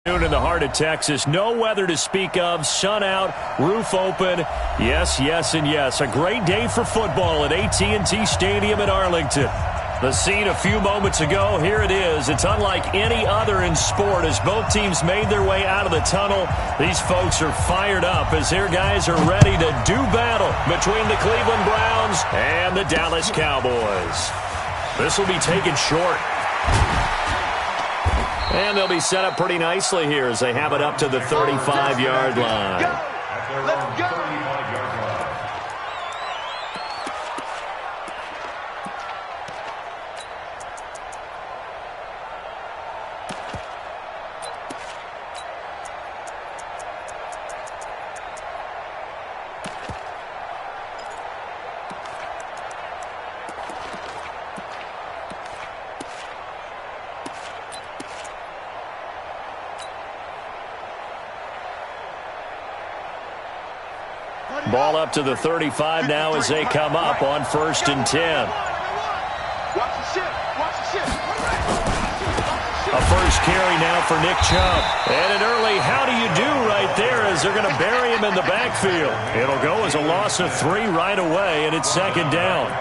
In the heart of Texas, no weather to speak of, sun out, roof open. Yes, yes, and yes. A great day for football at AT&T Stadium in Arlington. The scene a few moments ago, here it is. It's unlike any other in sport as both teams made their way out of the tunnel. These folks are fired up as their guys are ready to do battle between the Cleveland Browns and the Dallas Cowboys. This will be taken short. And they'll be set up pretty nicely here as they have it up to the 35-yard line. Let's go. Ball up to the 35 now as they come up on 1st and 10. A first carry now for Nick Chubb. And an early how do you do right there as they're going to bury him in the backfield. It'll go as a loss of 3 right away, and it's 2nd down.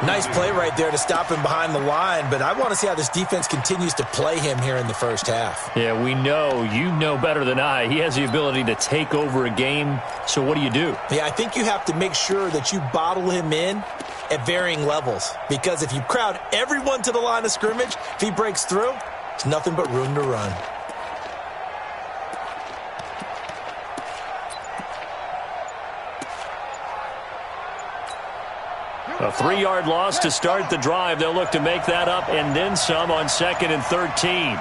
Nice play right there to stop him behind the line, but I want to see how this defense continues to play him here in the first half. Yeah, we know. You know better than I. He has the ability to take over a game, so what do you do? Yeah, I think you have to make sure that you bottle him in at varying levels, because if you crowd everyone to the line of scrimmage, if he breaks through, it's nothing but room to run. A 3-yard loss to start the drive. They'll look to make that up and then some on 2nd and 13.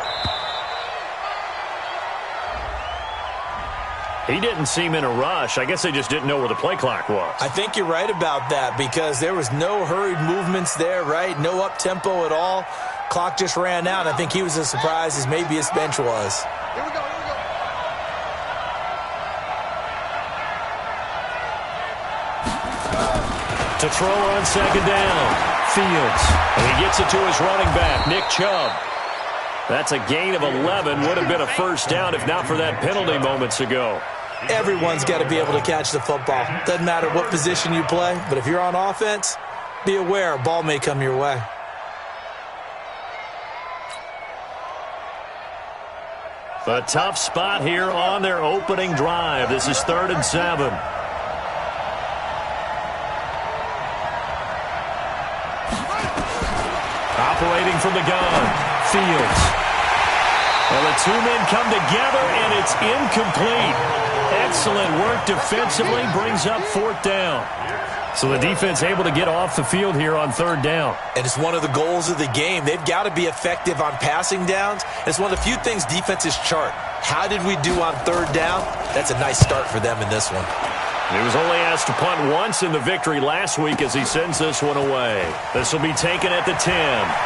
He didn't seem in a rush. I guess they just didn't know where the play clock was. I think you're right about that because there was no hurried movements there, right? No up-tempo at all. Clock just ran out. I think he was as surprised as maybe his bench was. Here we go. To throw on 2nd down. Fields. And he gets it to his running back, Nick Chubb. That's a gain of 11. Would have been a first down if not for that penalty moments ago. Everyone's got to be able to catch the football. Doesn't matter what position you play, but if you're on offense, be aware a ball may come your way. A tough spot here on their opening drive. This is 3rd and 7. Operating from the gun, Fields. Well, the 2 men come together, and it's incomplete. Excellent work defensively, brings up 4th down. So the defense able to get off the field here on 3rd down. And it's one of the goals of the game. They've got to be effective on passing downs. It's one of the few things defenses chart. How did we do on 3rd down? That's a nice start for them in this one. He was only asked to punt once in the victory last week as he sends this one away. This will be taken at the 10.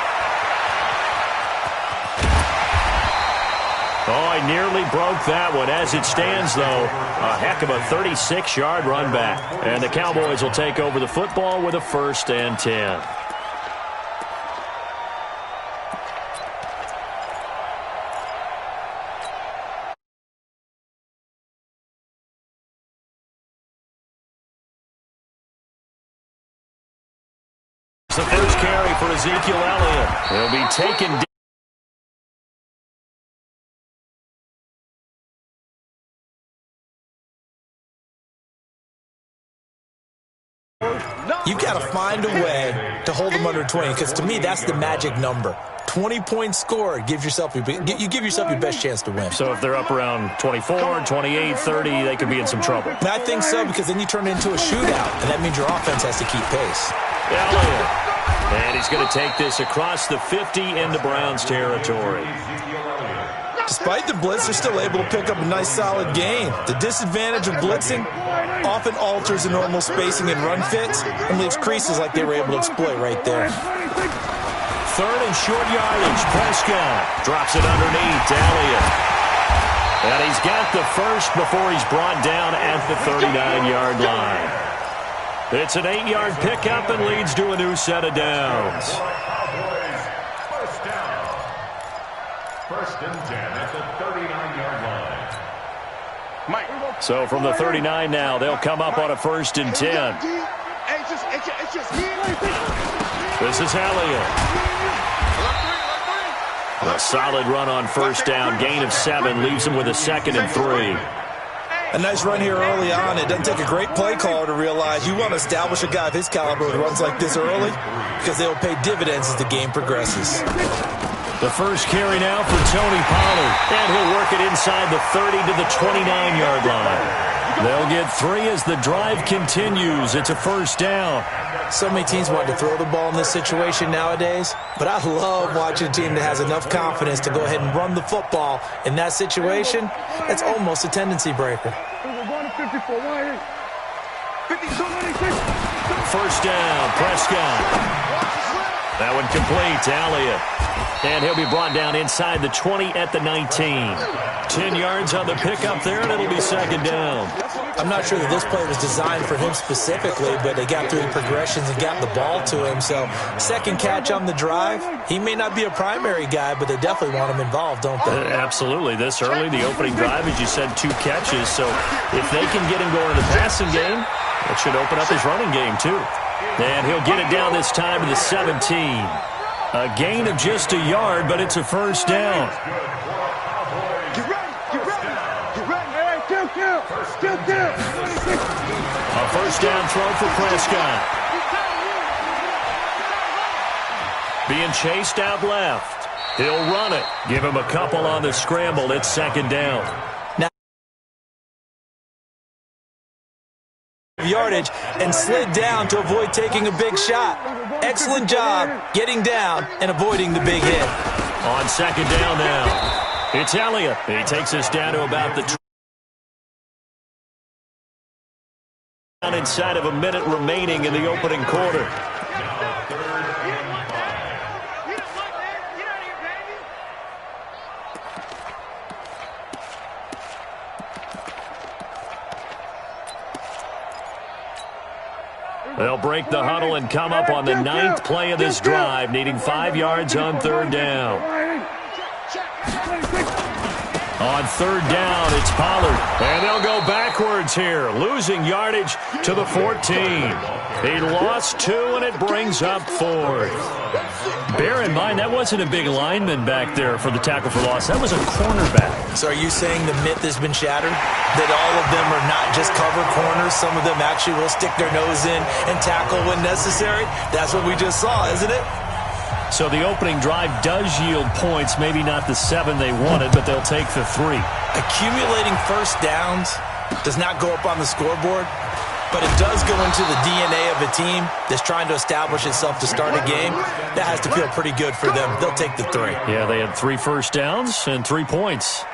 Oh, I nearly broke that one. As it stands, though, a heck of a 36-yard run back. And the Cowboys will take over the football with a 1st and 10. It's the first carry for Ezekiel Elliott. He'll be taken down. You've got to find a way to hold them under 20, because to me, that's the magic number. 20 points scored, you give yourself your best chance to win. So if they're up around 24, 28, 30, they could be in some trouble. And I think so, because then you turn it into a shootout, and that means your offense has to keep pace. Elliott. And he's going to take this across the 50 into Browns territory. Despite the blitz, they're still able to pick up a nice solid gain. The disadvantage of blitzing often alters the normal spacing and run fits and leaves creases like they were able to exploit right there. 3rd and short yardage. Prescott drops it underneath to Elliott. And he's got the first before he's brought down at the 39-yard line. It's an 8-yard pickup and leads to a new set of downs. First and 10 at the 39-yard line. So from the 39 now, they'll come up on a 1st and 10. This is Elliott. A solid run on 1st down. Gain of 7 leaves him with a 2nd and 3. A nice run here early on. It doesn't take a great play caller to realize you want to establish a guy of his caliber with runs like this early because they will pay dividends as the game progresses. The first carry now for Tony Pollard, and he'll work it inside the 30 to the 29-yard line. They'll get 3 as the drive continues. It's a 1st down. So many teams want to throw the ball in this situation nowadays, but I love watching a team that has enough confidence to go ahead and run the football in that situation. That's almost a tendency breaker. 1st down, Prescott. That one complete to Elliott. And he'll be brought down inside the 20 at the 19. 10 yards on the pickup there, and it'll be 2nd down. I'm not sure that this play was designed for him specifically, but they got through the progressions and got the ball to him. So 2nd catch on the drive. He may not be a primary guy, but they definitely want him involved, don't they? Absolutely. This early, the opening drive, as you said, 2 catches. So if they can get him going in the passing game, it should open up his running game too. And he'll get it down this time to the 17. A gain of just a yard, but it's a 1st down. A 1st down throw for Prescott. Being chased out left. He'll run it. Give him a couple on the scramble. It's 2nd down. Yardage and slid down to avoid taking a big shot. Excellent job getting down and avoiding the big hit. On 2nd down now, it's Elliott. He takes us down to about the inside of a minute remaining in the opening quarter. They'll break the huddle and come up on the 9th play of this drive, needing 5 yards on 3rd down. On 3rd down, it's Pollard. And they'll go backwards here, losing yardage to the 14. He lost 2, and it brings up 4th. Bear in mind, that wasn't a big lineman back there for the tackle for loss. That was a cornerback. So are you saying the myth has been shattered? That all of them are not just cover corners? Some of them actually will stick their nose in and tackle when necessary? That's what we just saw, isn't it? So the opening drive does yield points, maybe not the 7 they wanted, but they'll take the 3. Accumulating 1st downs does not go up on the scoreboard, but it does go into the DNA of a team that's trying to establish itself to start a game. That has to feel pretty good for them. They'll take the 3. Yeah, they had 3 1st downs and 3 points.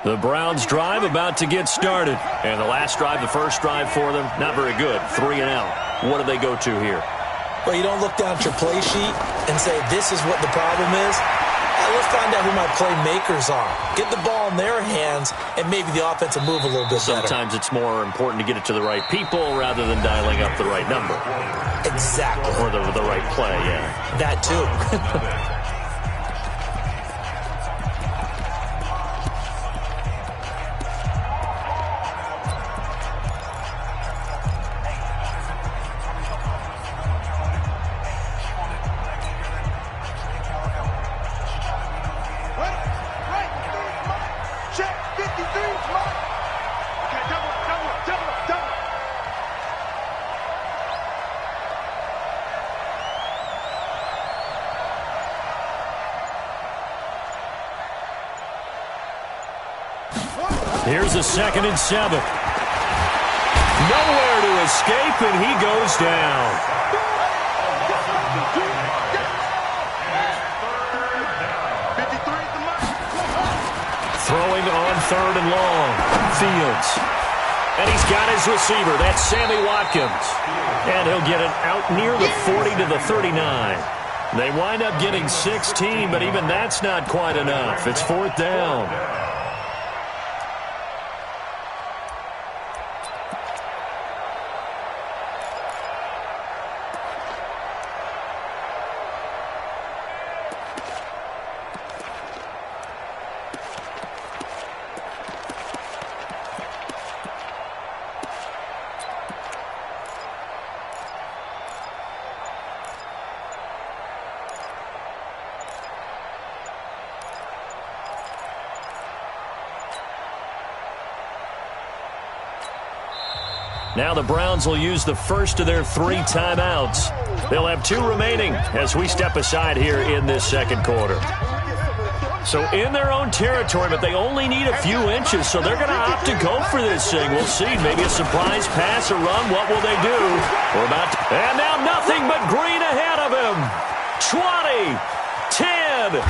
The Browns drive about to get started. And the last drive, the first drive for them, not very good. 3 and out. What do they go to here? Well, you don't look down at your play sheet and say, this is what the problem is. Let's find out who my playmakers are. Get the ball in their hands, and maybe the offense will move a little bit better. Sometimes it's more important to get it to the right people rather than dialing up the right number. Exactly. Or the right play, yeah. That too. Here's a 2nd and 7. Nowhere to escape, and he goes down. Throwing on 3rd and long. Fields. And he's got his receiver. That's Sammy Watkins. And he'll get it out near the 40 to the 39. They wind up getting 16, but even that's not quite enough. It's 4th down. Now the Browns will use the first of their 3 timeouts. They'll have 2 remaining as we step aside here in this second quarter. So in their own territory, but they only need a few inches, so they're going to opt to go for this thing. We'll see. Maybe a surprise pass or run. What will they do? We're about to... And now nothing but green ahead of him. 20, 10,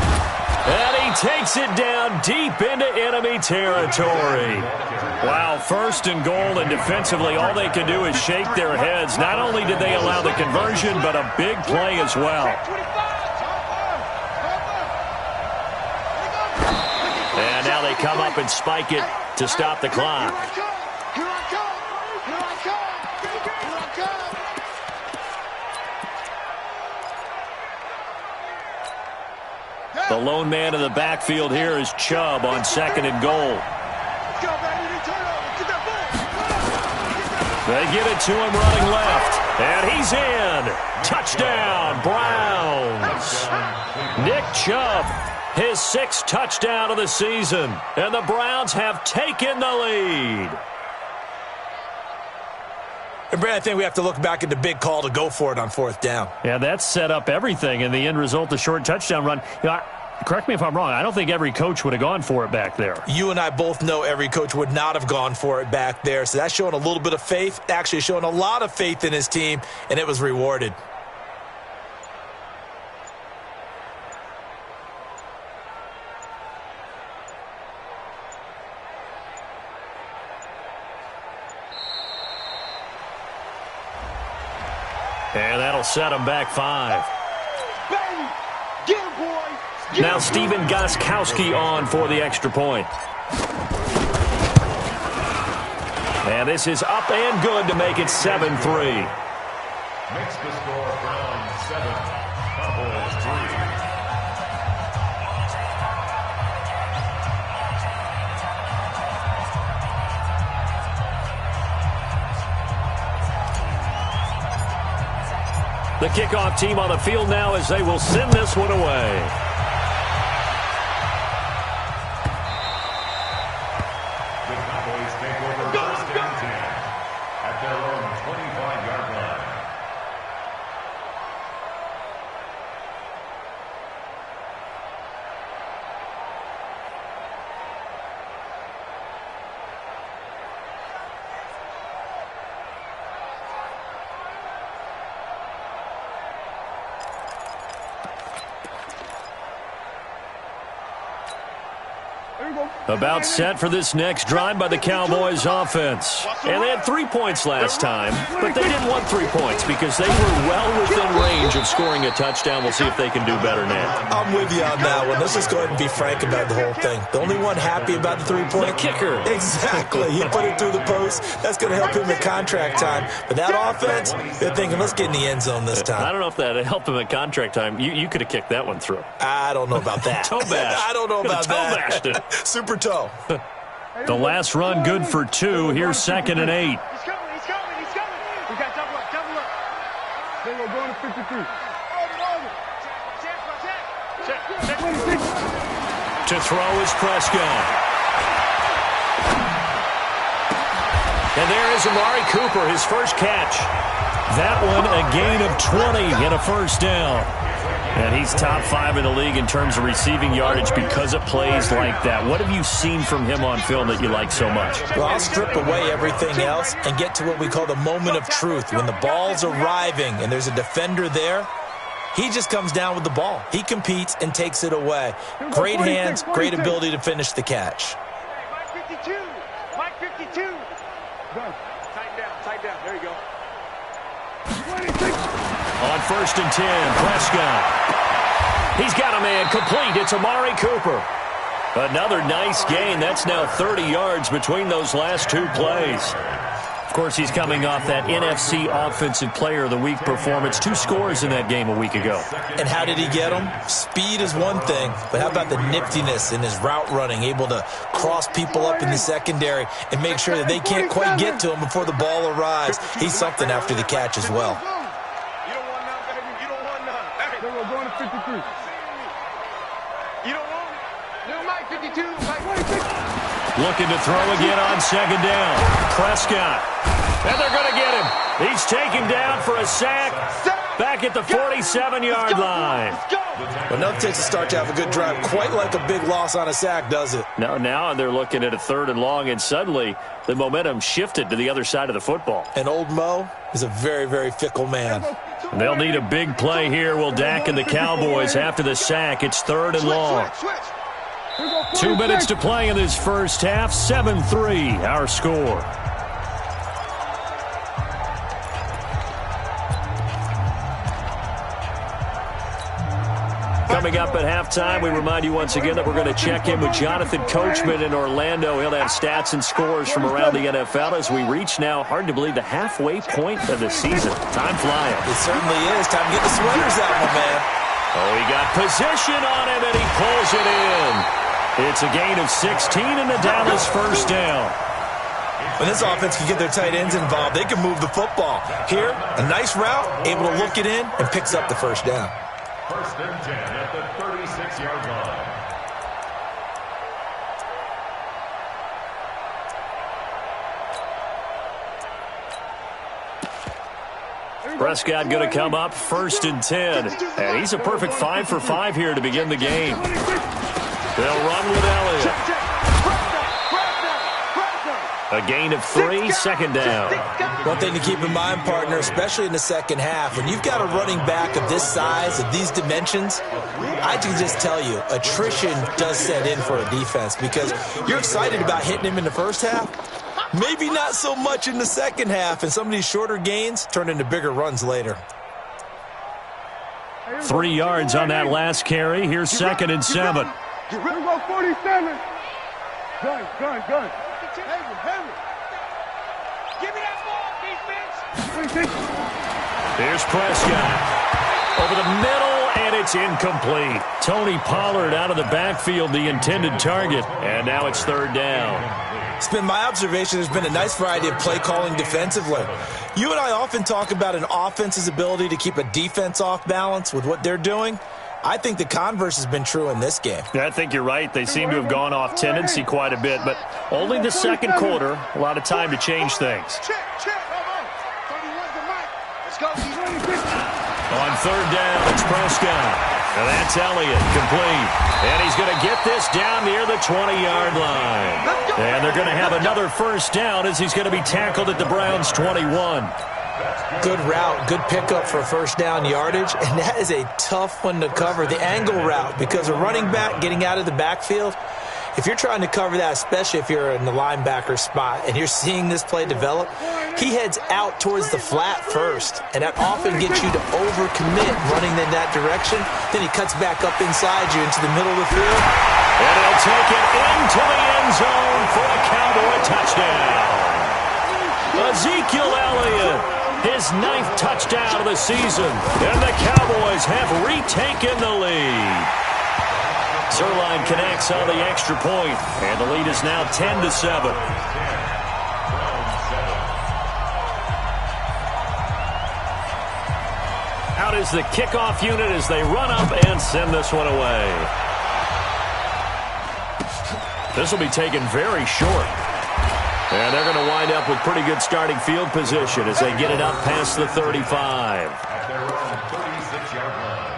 and he takes it down deep into enemy territory. Wow, first and goal, and defensively all they can do is shake their heads. Not only did they allow the conversion, but a big play as well. And now they come up and spike it to stop the clock. The lone man in the backfield here is Chubb on second and goal. They give it to him running left, and he's in. Touchdown, Browns. Nick Chubb, his 6th touchdown of the season, and the Browns have taken the lead. And Brad, I think we have to look back at the big call to go for it on 4th down. Yeah, that set up everything, and the end result, the short touchdown run. You know, correct me if I'm wrong, I don't think every coach would have gone for it back there. You and I both know every coach would not have gone for it back there, so that's showing a little bit of faith, actually showing a lot of faith in his team, and it was rewarded. And that'll set him back 5. Now Steven Gostkowski on for the extra point. And this is up and good to make it 7-3. Makes the score Browns 7, Cowboys 3. The kickoff team on the field now as they will send this one away. The Cowboys take over 1st and 10 at their own 25-yard line. About set for this next drive by the Cowboys offense. And they had 3 points last time, but they didn't want 3 points because they were well within range of scoring a touchdown. We'll see if they can do better now. I'm with you on that one. Let's just go ahead and be frank about the whole thing. The only one happy about the 3-point? The kicker. Exactly. He put it through the post. That's going to help him at contract time. But that offense, they're thinking, let's get in the end zone this time. I don't know if that helped him at contract time. You could have kicked that one through. I don't know about that. Toe bash. I don't know about that. Toe bashed it. Super toe. The last run good for 2. Here's 2nd and 8. He's coming. We got double up. Then we're going to 53. To throw is Prescott. And there is Amari Cooper, his first catch. That one a gain of 20 and a first down. And he's top 5 in the league in terms of receiving yardage because of plays like that. What have you seen from him on film that you like so much? Well, I'll strip away everything else and get to what we call the moment of truth. When the ball's arriving and there's a defender there, he just comes down with the ball. He competes and takes it away. Great hands, great ability to finish the catch. Mike 52. Mike 52. Tight down. There you go. 26. On 1st and 10, Prescott. He's got a man complete. It's Amari Cooper. Another nice gain. That's now 30 yards between those last 2 plays. Of course, he's coming off that NFC Offensive Player of the Week performance. 2 scores in that game a week ago. And how did he get them? Speed is one thing, but how about the niftiness in his route running, able to cross people up in the secondary and make sure that they can't quite get to him before the ball arrives. He's something after the catch as well. You don't want none, baby. You don't want none. Then we're going to 53. You don't want it? Mike 52. Mike 26. Looking to throw again on 2nd down. Prescott. And they're going to get him. He's taken down for a sack back at the 47-yard line. Well, nothing takes a start to have a good drive, quite like a big loss on a sack, does it? No, now they're looking at a 3rd and long, and suddenly the momentum shifted to the other side of the football. And old Mo is a very, very fickle man. They'll need a big play here, will Dak and the Cowboys after the sack. It's 3rd and long. 2 minutes to play in this first half. 7-3, our score. Coming up at halftime, we remind you once again that we're going to check in with Jonathan Coachman in Orlando. He'll have stats and scores from around the NFL as we reach now, hard to believe, the halfway point of the season. Time flying. It certainly is. Time to get the sweaters out, my man. Oh, he got position on him, and he pulls it in. It's a gain of 16 in the Dallas first down. When this offense can get their tight ends involved, they can move the football. Here, a nice route, able to look it in, and picks up the first down. 1st and 10 at the 36-yard line. Prescott going to come up 1st and 10. And he's a perfect 5 for 5 here to begin the game. They'll run with Elliott. A gain of 3, 2nd down. One thing to keep in mind, partner, especially in the second half, when you've got a running back of this size, of these dimensions, I can just tell you, attrition does set in for a defense because you're excited about hitting him in the first half. Maybe not so much in the second half, and some of these shorter gains turn into bigger runs later. 3 yards on that last carry. Here's 2nd and 7. Here we go, 47. Gun. Give me that ball, defense. Here's Prescott. Over the middle, and it's incomplete. Tony Pollard out of the backfield, the intended target. And now it's 3rd down. It's been my observation there's been a nice variety of play calling defensively. You and I often talk about an offense's ability to keep a defense off balance with what they're doing. I think the converse has been true in this game. Yeah, I think you're right. They seem to have gone off tendency quite a bit, but only the second quarter, a lot of time to change things. On 3rd down, it's Prescott. And that's Elliott, complete. And he's going to get this down near the 20-yard line. And they're going to have another first down as he's going to be tackled at the Browns' 21. Good route, good pickup for first down yardage, and that is a tough one to cover, the angle route, because a running back getting out of the backfield, if you're trying to cover that, especially if you're in the linebacker spot and you're seeing this play develop, he heads out towards the flat first, and that often gets you to overcommit running in that direction. Then he cuts back up inside you into the middle of the field. And he'll take it into the end zone for a Cowboy touchdown. Ezekiel Elliott, his 9th touchdown of the season, and the Cowboys have retaken the lead. Zerline connects on the extra point, and the lead is now 10-7. Out is the kickoff unit as they run up and send this one away. This will be taken very short. And they're going to wind up with pretty good starting field position as they get it up past the 35. At their own 36-yard line.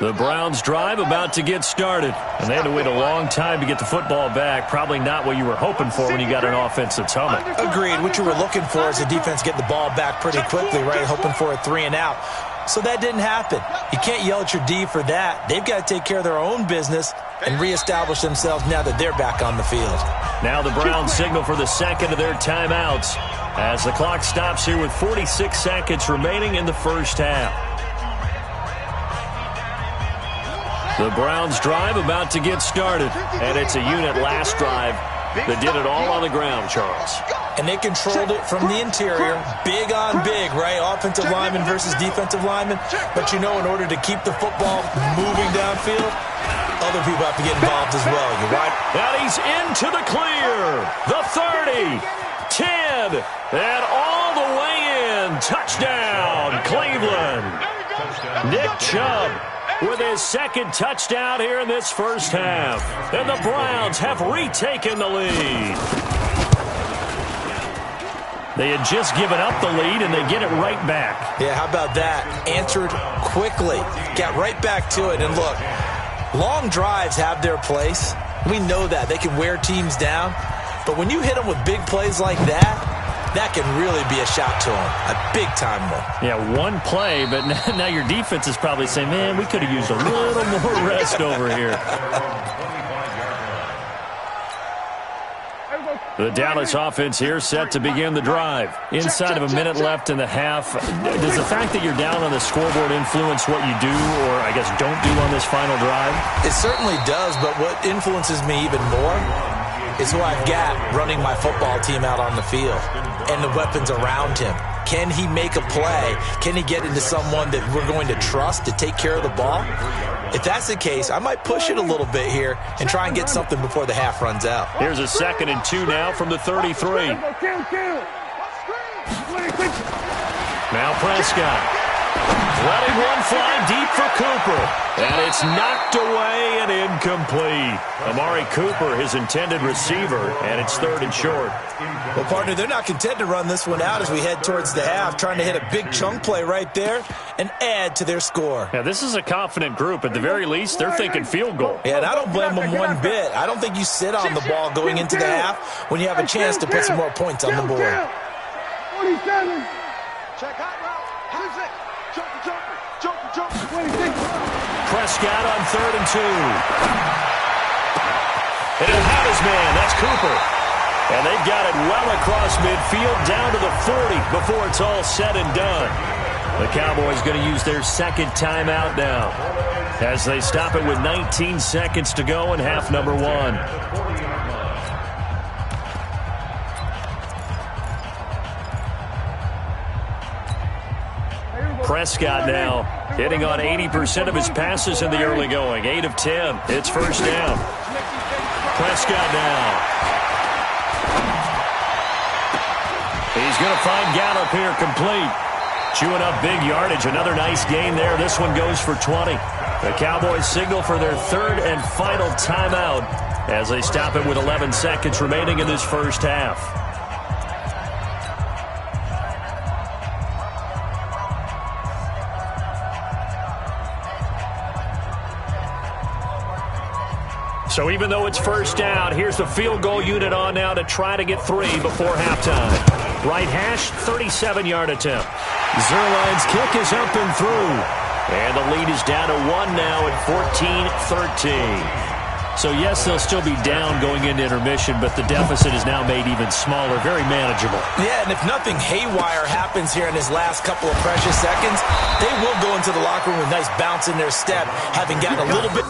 The Browns drive about to get started. And they had to wait a long time to get the football back. Probably not what you were hoping for when you got an offense that's humming. Agreed. What you were looking for is the defense getting the ball back pretty quickly, right? Hoping for a 3 and out. So that didn't happen. You can't yell at your D for that. They've got to take care of their own business and reestablish themselves now that they're back on the field. Now the Browns signal for the second of their timeouts as the clock stops here with 46 seconds remaining in the first half. The Browns drive about to get started, and it's a unit last drive that did it all on the ground, Charles. And they controlled it from the interior, big on big, right? offensive lineman versus defensive lineman, but you know in order to keep the football moving downfield, other people have to get involved as well. You're right. And he's into the clear. The 30, 10, and all the way in. Touchdown, Cleveland. Nick Chubb with his second touchdown here in this first half. And the Browns have retaken the lead. They had just given up the lead, and they get it right back. Yeah, how about that? Answered quickly. Got right back to it. And look, long drives have their place. We know that. They can wear teams down. But when you hit them with big plays like that, that can really be a shot to them. A big-time one. Yeah, one play, but now your defense is probably saying, man, we could have used a little more rest over here. The Dallas offense here set to begin the drive. Inside of a minute left in the half. Does the fact that you're down on the scoreboard influence what you do, or I guess don't do on this final drive? It certainly does, but what influences me even more is who I've got running my football team out on the field and the weapons around him. Can he make a play? Can he get into someone that we're going to trust to take care of the ball? If that's the case, I might push it a little bit here and try and get something before the half runs out. Here's a 2nd and 2 now from the 33. Now Prescott. Letting one fly deep for Cooper. And it's knocked away and incomplete. Amari Cooper, his intended receiver, and it's 3rd and short. Well, partner, they're not content to run this one out as we head towards the half, trying to hit a big chunk play right there and add to their score. Yeah, this is a confident group. At the very least, they're thinking field goal. Yeah, and I don't blame them one bit. I don't think you sit on the ball going into the half when you have a chance to put some more points on the board. 47. Check out route. Prescott on 3rd and 2. And he'll have his man. That's Cooper. And they've got it well across midfield down to the 40 before it's all said and done. The Cowboys going to use their 2nd timeout now as they stop it with 19 seconds to go in half number 1. Prescott now hitting on 80% of his passes in the early going. 8 of 10. It's first down. Prescott now. He's going to find Gallup here complete. Chewing up big yardage. Another nice gain there. This one goes for 20. The Cowboys signal for their 3rd and final timeout as they stop it with 11 seconds remaining in this first half. So even though it's first down, here's the field goal unit on now to try to get 3 before halftime. Right hash, 37-yard attempt. Zerline's kick is up and through. And the lead is down to 1 now at 14-13. So yes, they'll still be down going into intermission, but the deficit is now made even smaller, very manageable. Yeah, and if nothing haywire happens here in his last couple of precious seconds, they will go into the locker room with a nice bounce in their step, having gotten a little bit...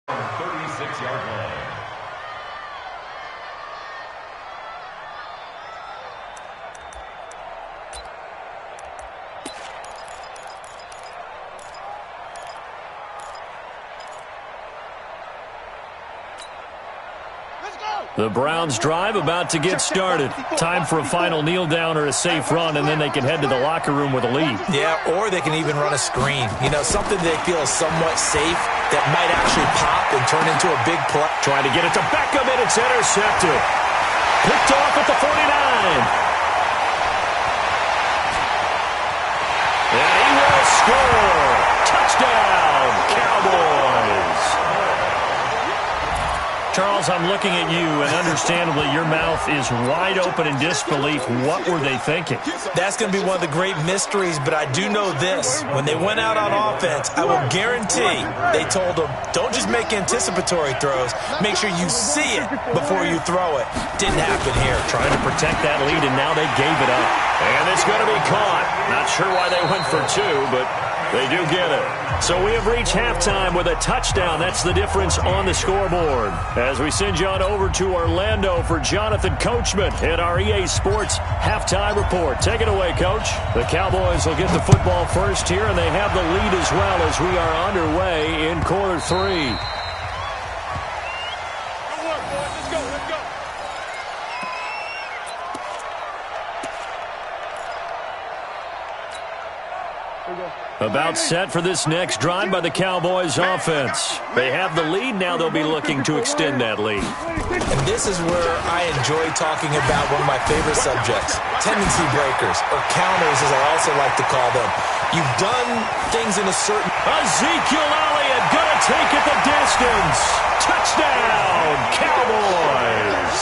From 36-yard line. Let's go. The Browns drive about to get started. Time for a final kneel down or a safe run, and then they can head to the locker room with a lead. Yeah, or they can even run a screen. You know, something they feel is somewhat safe that might actually pop and turn into a big play. Trying to get it to Beckham, and it's intercepted. Picked off at the 49. And he will score. Touchdown, Cowboys. Charles, I'm looking at you, and understandably, your mouth is wide open in disbelief. What were they thinking? That's going to be one of the great mysteries, but I do know this. When they went out on offense, I will guarantee they told them, don't just make anticipatory throws. Make sure you see it before you throw it. Didn't happen here. Trying to protect that lead, and now they gave it up. And it's going to be caught. Not sure why they went for two, but they do get it. So we have reached halftime with a touchdown. That's the difference on the scoreboard. As we send you on over to Orlando for Jonathan Coachman in our EA Sports halftime report. Take it away, Coach. The Cowboys will get the football first here, and they have the lead as well as we are underway in quarter three. About set for this next drive by the Cowboys offense. They have the lead. Now they'll be looking to extend that lead. And this is where I enjoy talking about one of my favorite subjects, tendency breakers, or counters as I also like to call them. You've done things in a certain... Ezekiel Elliott gonna take it the distance. Touchdown, Cowboys.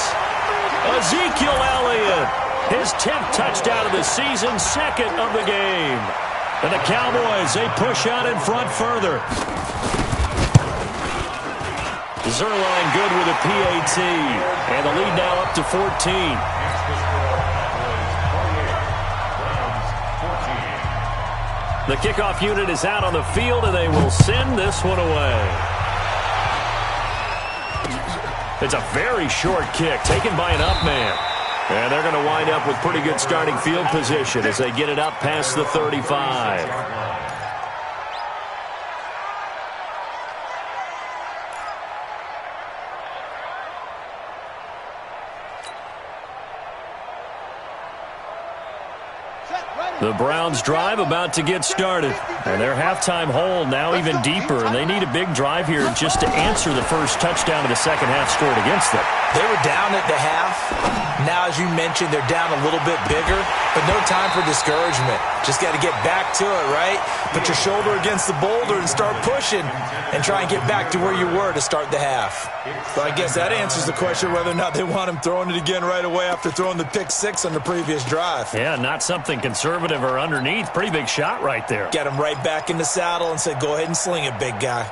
Ezekiel Elliott, his 10th touchdown of the season, second of the game. And the Cowboys, they push out in front further. Zerline good with a PAT. And the lead now up to 14. The kickoff unit is out on the field, and they will send this one away. It's a very short kick taken by an up man. And they're going to wind up with pretty good starting field position as they get it up past the 35. The Browns drive about to get started. And their halftime hole now even deeper. And they need a big drive here just to answer the first touchdown of the second half scored against them. They were down at the half. Now, as you mentioned, they're down a little bit bigger, but no time for discouragement. Just got to get back to it, right? Put your shoulder against the boulder and start pushing and try and get back to where you were to start the half. So I guess that answers the question whether or not they want him throwing it again right away after throwing the pick six on the previous drive. Yeah, not something conservative or underneath. Pretty big shot right there. Get him right back in the saddle and say, go ahead and sling it, big guy.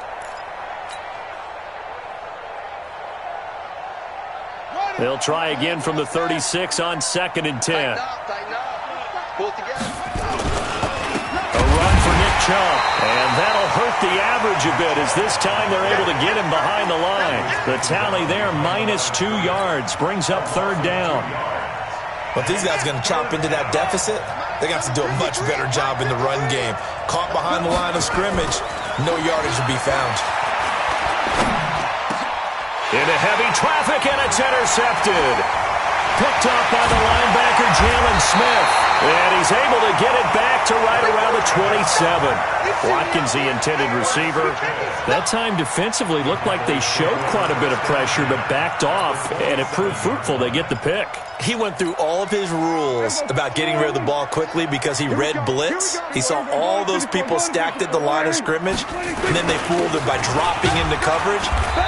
They'll try again from the 36 on 2nd and 10. A run for Nick Chubb, and that'll hurt the average a bit as this time they're able to get him behind the line. The tally there, -2 yards, brings up 3rd down. But if these guys are going to chop into that deficit, they're going to have to do a much better job in the run game. Caught behind the line of scrimmage, no yardage to be found. Into heavy traffic, and it's intercepted. Picked up by the linebacker, Jalen Smith. And he's able to get it back to right around the 27. Watkins, the intended receiver. That time defensively looked like they showed quite a bit of pressure, but backed off, and it proved fruitful. They get the pick. He went through all of his rules about getting rid of the ball quickly because he read blitz. He saw all those people stacked at the line of scrimmage, and then they fooled him by dropping into coverage.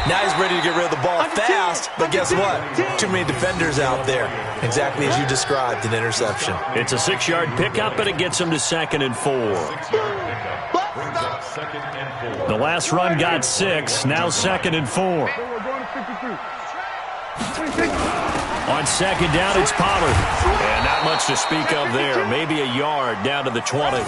Now he's ready to get rid of the ball fast, but guess what? Too many defenders out there. Exactly as you described, an interception. It's a 6-yard pickup, and it gets him to 2nd and 4. The last run got 6, now 2nd and 4. On 2nd down, it's Pollard. And not much to speak of there. Maybe a yard down to the 20.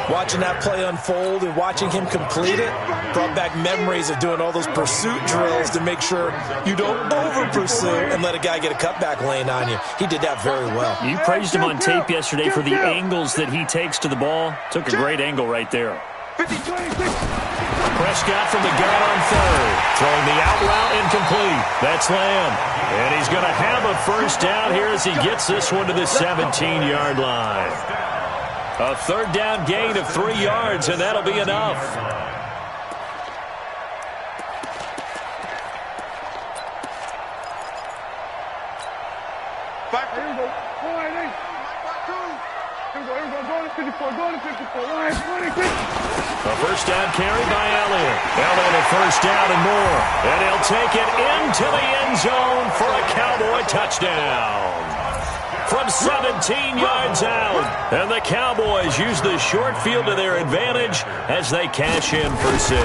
Watching that play unfold and watching him complete it brought back memories of doing all those pursuit drills to make sure you don't over-pursue and let a guy get a cutback lane on you. He did that very well. You praised him on tape yesterday for the angles that he takes to the ball. Took a great angle right there. 50-26. Prescott from the gun on third. Throwing the out route incomplete. That's Lamb. And he's going to have a first down here as he gets this one to the 17-yard line. A third down gain of 3 yards, and that'll be enough. A first down carry by Elliott. Elliott a first down and more. And he'll take it into the end zone for a Cowboy touchdown. From 17 yards out. And the Cowboys use the short field to their advantage as they cash in for 6.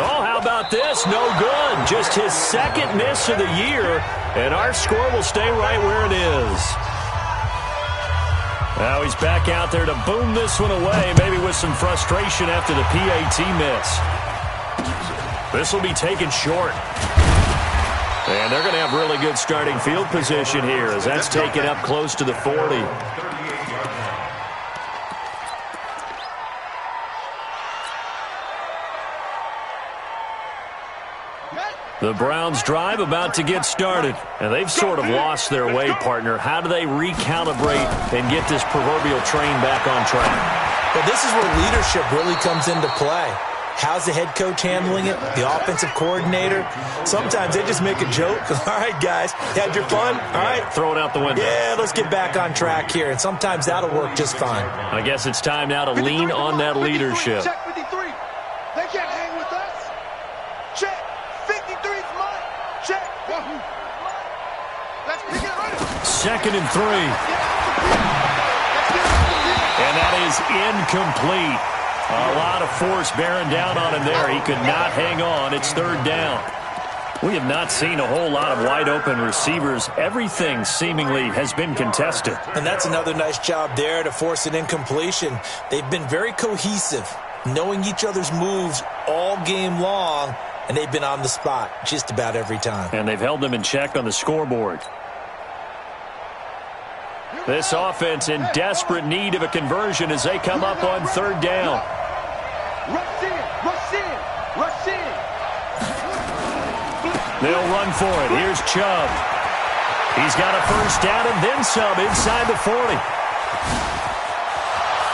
Oh, how about this? No good. Just his second miss of the year. And our score will stay right where it is. Now he's back out there to boom this one away, maybe with some frustration after the PAT miss. This will be taken short. And they're going to have really good starting field position here as that's taken up close to the 40. The Browns drive about to get started, and they've sort of lost their way, partner. How do they recalibrate and get this proverbial train back on track? Well, this is where leadership really comes into play. How's the head coach handling it? The offensive coordinator? Sometimes they just make a joke. All right, guys, had your fun? All right. Throw it out the window. Yeah, let's get back on track here, and sometimes that'll work just fine. I guess it's time now to lean on that leadership. Check 53. They can't hang with us. Check. 53's mine. Check. Let's pick it right. 2nd and 3. And that is incomplete. A lot of force bearing down on him there. He could not hang on. It's 3rd down. We have not seen a whole lot of wide-open receivers. Everything seemingly has been contested. And that's another nice job there to force an incompletion. They've been very cohesive, knowing each other's moves all game long, and they've been on the spot just about every time. And they've held them in check on the scoreboard. This offense in desperate need of a conversion as they come up on 3rd down. Rush in. Rush in. Rush in. They'll run for it. Here's Chubb. He's got a first down and then some inside the 40.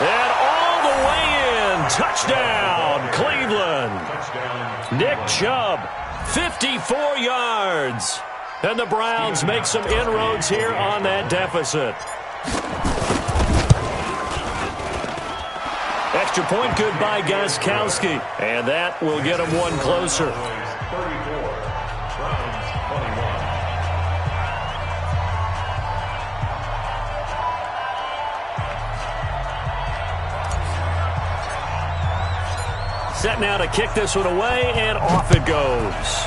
And all the way in. Touchdown, Cleveland. Nick Chubb, 54 yards. And the Browns make some inroads here on that deficit. Extra point good by Gostkowski. And that will get him one closer. 34, Browns 21. Set now to kick this one away, and off it goes.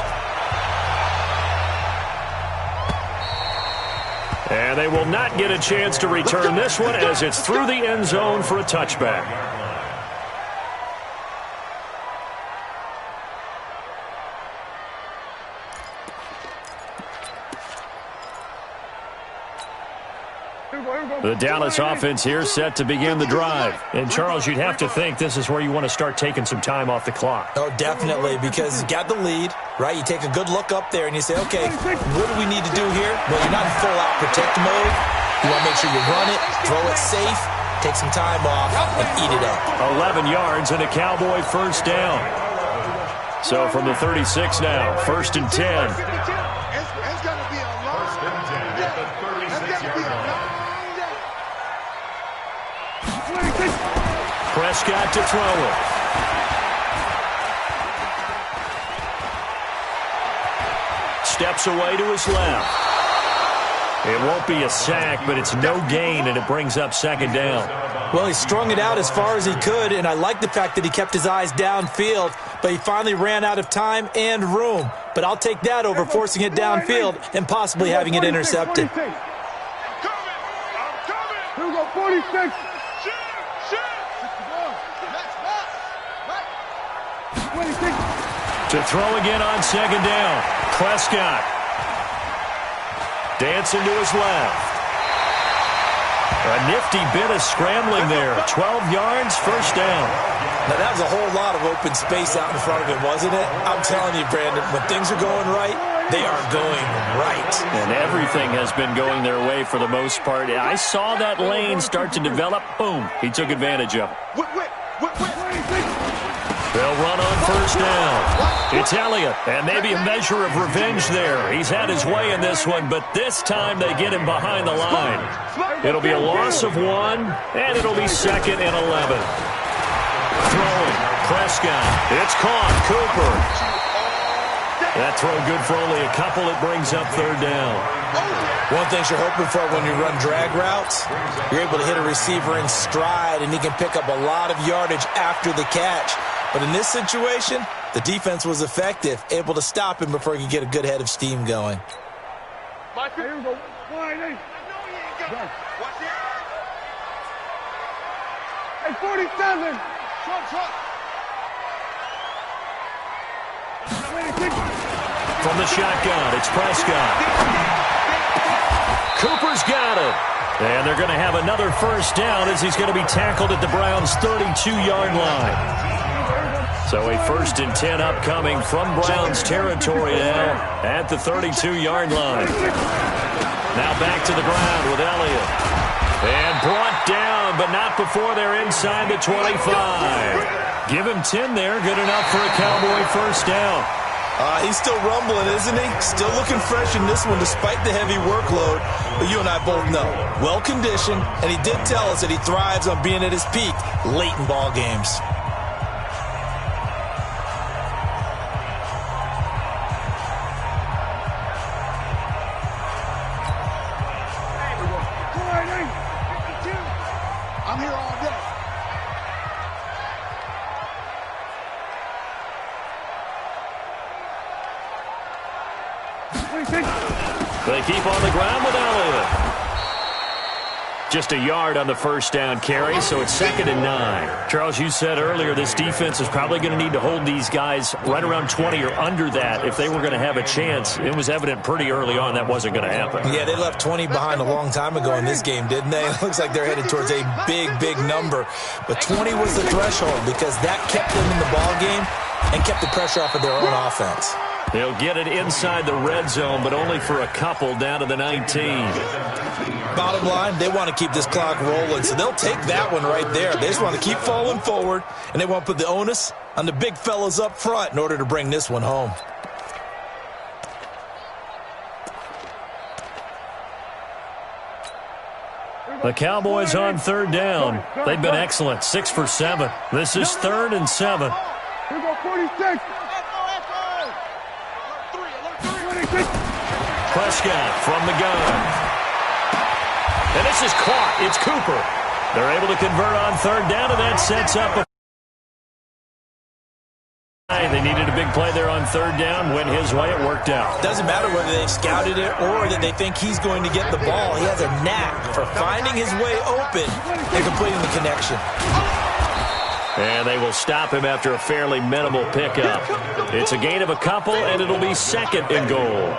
And they will not get a chance to return this one as it's through the end zone for a touchback. The Dallas offense here set to begin the drive. And, Charles, you'd have to think this is where you want to start taking some time off the clock. Oh, definitely, because you got the lead, right? You take a good look up there and you say, okay, what do we need to do here? Well, you're not in full-out protect mode. You want to make sure you run it, throw it safe, take some time off, and eat it up. 11 yards and a Cowboy first down. So from the 36 now, 1st and 10. It's going to be a long day. It's going to be a long day. Prescott to throw it. Steps away to his left. It won't be a sack, but it's no gain, and it brings up 2nd down. Well, he strung it out as far as he could, and I like the fact that he kept his eyes downfield, but he finally ran out of time and room. But I'll take that over forcing it downfield and possibly having it intercepted. I'm coming. Here we go, 46. To throw again on 2nd down. Prescott. Dancing to his left. A nifty bit of scrambling there. 12 yards, first down. Now, that was a whole lot of open space out in front of him, wasn't it? I'm telling you, Brandon, when things are going right, they are going right. And everything has been going their way for the most part. I saw that lane start to develop. Boom. He took advantage of it. They'll run on first down. It's Elliott, and maybe a measure of revenge there. He's had his way in this one, but this time they get him behind the line. It'll be a loss of 1, and it'll be 2nd and 11. Throwing, Prescott. It's caught, Cooper. That throw good for only a couple. It brings up 3rd down. One thing you're hoping for when you run drag routes, you're able to hit a receiver in stride, and he can pick up a lot of yardage after the catch. But in this situation, the defense was effective, able to stop him before he could get a good head of steam going. Here we go. Hey, 47. From the shotgun, it's Prescott. Cooper's got it. And they're going to have another first down as he's going to be tackled at the Browns' 32-yard line. So a 1st and 10 upcoming from Browns territory now at the 32-yard line. Now back to the ground with Elliott. And brought down, but not before they're inside the 25. Give him 10 there. Good enough for a Cowboy first down. He's still rumbling, isn't he? Still looking fresh in this one despite the heavy workload. But you and I both know, well-conditioned, and he did tell us that he thrives on being at his peak late in ball games. I'm here all day. They keep on the ground with Elliott. Just a yard on the first down carry, so it's 2nd and 9. Charles, you said earlier this defense is probably going to need to hold these guys right around 20 or under that if they were going to have a chance. It was evident pretty early on that wasn't going to happen. Yeah, they left 20 behind a long time ago in this game, didn't they? It looks like they're headed towards a big, big number. But 20 was the threshold because that kept them in the ball game and kept the pressure off of their own offense. They'll get it inside the red zone, but only for a couple down to the 19. Bottom line, they want to keep this clock rolling, so they'll take that one right there. They just want to keep falling forward, and they want to put the onus on the big fellas up front in order to bring this one home. The Cowboys on 3rd down. They've been excellent, 6 for 7. This is 3rd and 7. Here we go, 46. Prescott from the gun. And this is caught. It's Cooper. They're able to convert on 3rd down, and that sets up a... They needed a big play there on 3rd down. Went his way. It worked out. Doesn't matter whether they've scouted it or that they think he's going to get the ball. He has a knack for finding his way open and completing the connection. And they will stop him after a fairly minimal pickup. It's a gain of a couple, and it'll be 2nd and goal.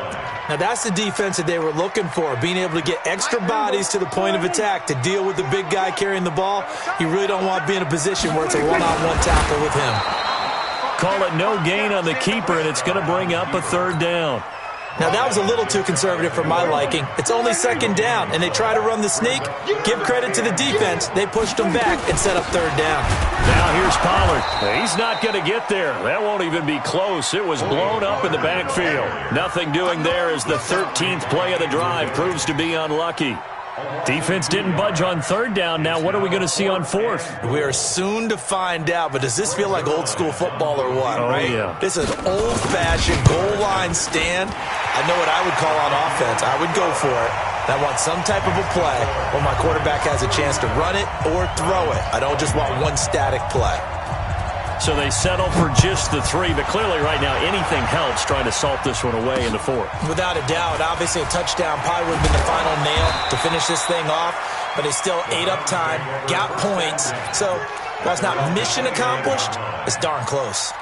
Now, that's the defense that they were looking for, being able to get extra bodies to the point of attack to deal with the big guy carrying the ball. You really don't want to be in a position where it's a one-on-one tackle with him. Call it no gain on the keeper, and it's going to bring up a 3rd down. Now, that was a little too conservative for my liking. It's only 2nd down, and they try to run the sneak. Give credit to the defense. They pushed them back and set up 3rd down. Now here's Pollard. He's not going to get there. That won't even be close. It was blown up in the backfield. Nothing doing there as the 13th play of the drive proves to be unlucky. Defense didn't budge on 3rd down. Now what are we going to see on 4th? We are soon to find out, but does this feel like old school football or what, right? Yeah. This is old-fashioned goal line stand. I know what I would call on offense. I would go for it. I want some type of a play where my quarterback has a chance to run it or throw it. I don't just want one static play. So they settle for just the 3, but clearly right now anything helps trying to salt this one away in the 4th. Without a doubt, obviously a touchdown probably would have been the final nail to finish this thing off, but they still ate up time, got points. So while it's not mission accomplished, it's darn close.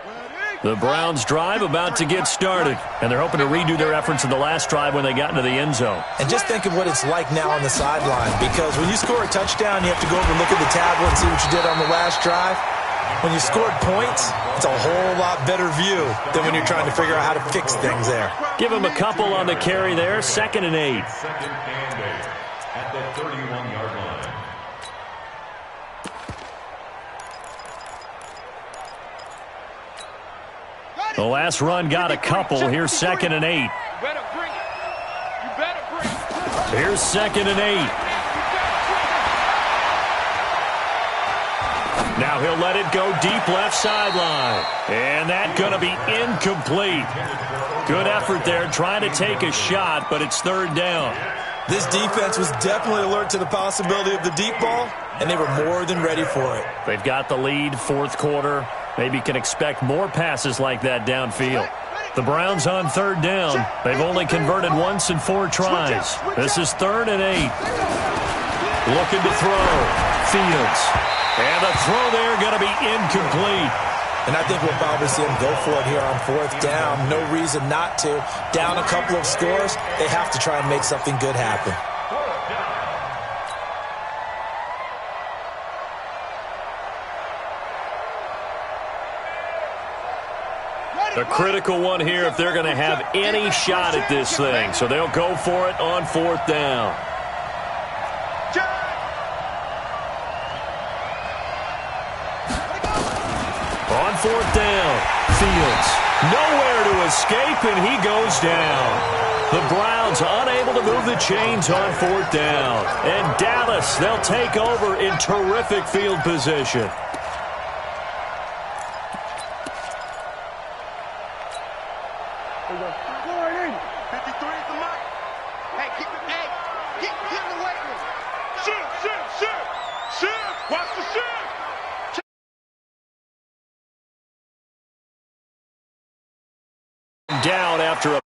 Ready? The Browns drive about to get started, and they're hoping to redo their efforts in the last drive when they got into the end zone. And just think of what it's like now on the sideline, because when you score a touchdown, you have to go over and look at the tablet and see what you did on the last drive. When you scored points, it's a whole lot better view than when you're trying to figure out how to fix things there. Give him a couple on the carry there, 2nd and 8. 2nd and 8 at the 31-yard line. The last run got a couple. Here's 2nd and 8. You better bring it. You better bring it. Here's 2nd and 8. Now he'll let it go deep left sideline. And that's going to be incomplete. Good effort there trying to take a shot, but it's 3rd down. This defense was definitely alert to the possibility of the deep ball, and they were more than ready for it. They've got the lead, 4th quarter. Maybe can expect more passes like that downfield. The Browns on 3rd down. They've only converted once in 4 tries. This is 3rd and 8. Looking to throw. Fields. And the throw there going to be incomplete. And I think we'll probably see him go for it here on 4th down. No reason not to. Down a couple of scores, they have to try and make something good happen. A critical one here if they're going to have any shot at this thing. So they'll go for it on 4th down. On 4th down, Fields nowhere to escape, and he goes down. The Browns unable to move the chains on 4th down. And Dallas, they'll take over in terrific field position. Down after a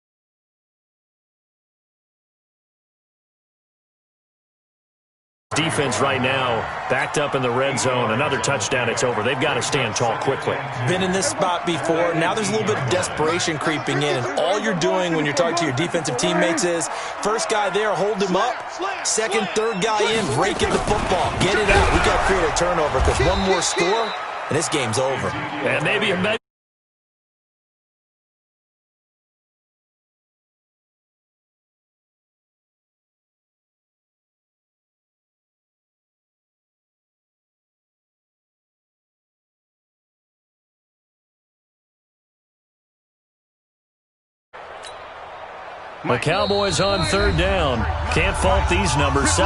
defense right now backed up in the red zone. Another touchdown, it's over. They've got to stand tall quickly. Been in this spot before. Now there's a little bit of desperation creeping in, and all you're doing when you're talking to your defensive teammates is first guy there, hold him up. Second, third guy in, break in the football. Get it out. We've got to create a turnover because one more score, and this game's over. And maybe a The Cowboys on 3rd down. Can't fault these numbers.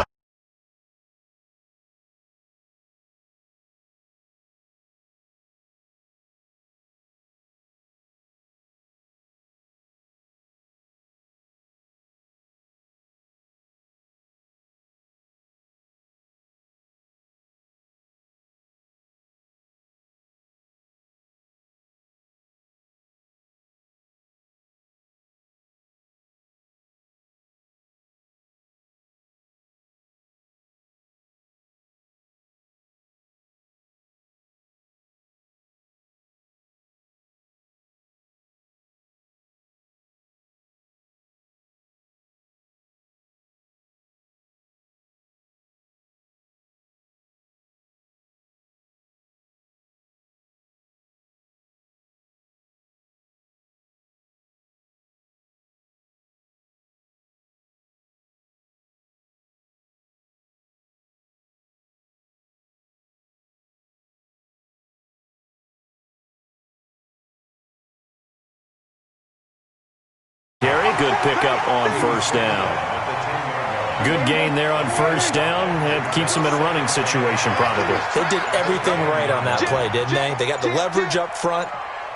Gary, good pickup on 1st down. Good gain there on 1st down. It keeps them in a running situation probably. They did everything right on that play, didn't they? They got the leverage up front,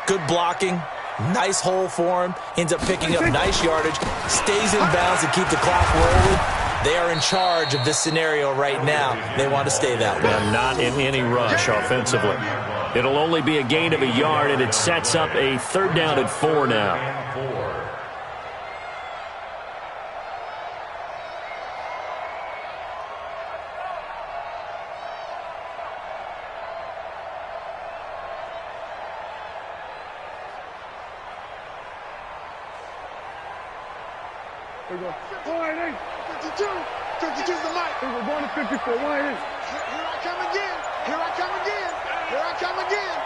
good blocking, nice hole for him, ends up picking up nice yardage, stays in bounds to keep the clock rolling. They are in charge of this scenario right now. They want to stay that way. And not in any rush offensively. It'll only be a gain of a yard, and it sets up a 3rd down and 4 now. Here we go. 188. 52. 52 is the mic. Here we're going to 54. 188. Here I come again. Here I come again. Here I come again.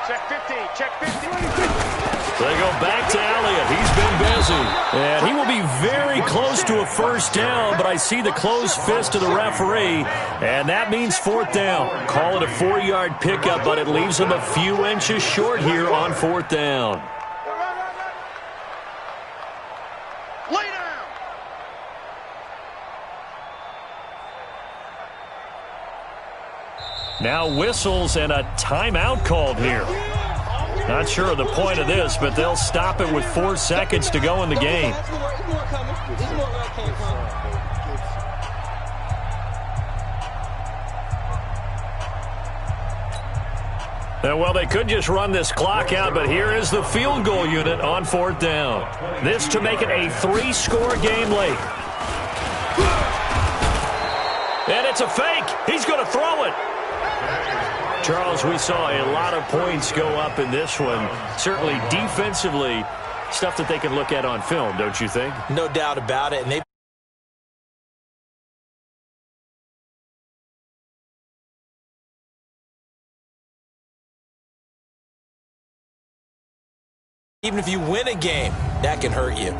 Check 50. Check 50. 26. They go back to Elliott. He's been busy. And he will be very close to a first down, but I see the closed fist of the referee, and that means fourth down. Call it a 4-yard pickup, but it leaves him a few inches short here on fourth down. Lay down. Now whistles and a timeout called here. Not sure of the point of this, but they'll stop it with 4 seconds to go in the game. Well, they could just run this clock out, but here is the field goal unit on fourth down. This to make it a 3-score game late. And it's a fake. He's going to throw it. Charles, we saw a lot of points go up in this one. Certainly defensively, stuff that they can look at on film, don't you think? No doubt about it. And even if you win a game, that can hurt you.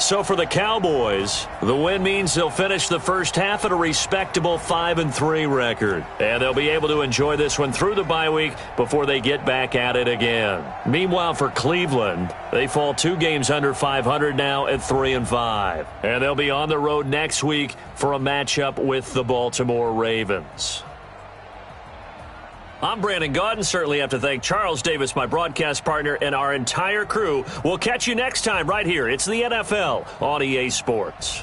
So for the Cowboys, the win means they'll finish the first half at a respectable 5-3 record. And they'll be able to enjoy this one through the bye week before they get back at it again. Meanwhile, for Cleveland, they fall 2 games under 500 now at 3-5. And they'll be on the road next week for a matchup with the Baltimore Ravens. I'm Brandon Gaudin. Certainly have to thank Charles Davis, my broadcast partner, and our entire crew. We'll catch you next time right here. It's the NFL on EA Sports.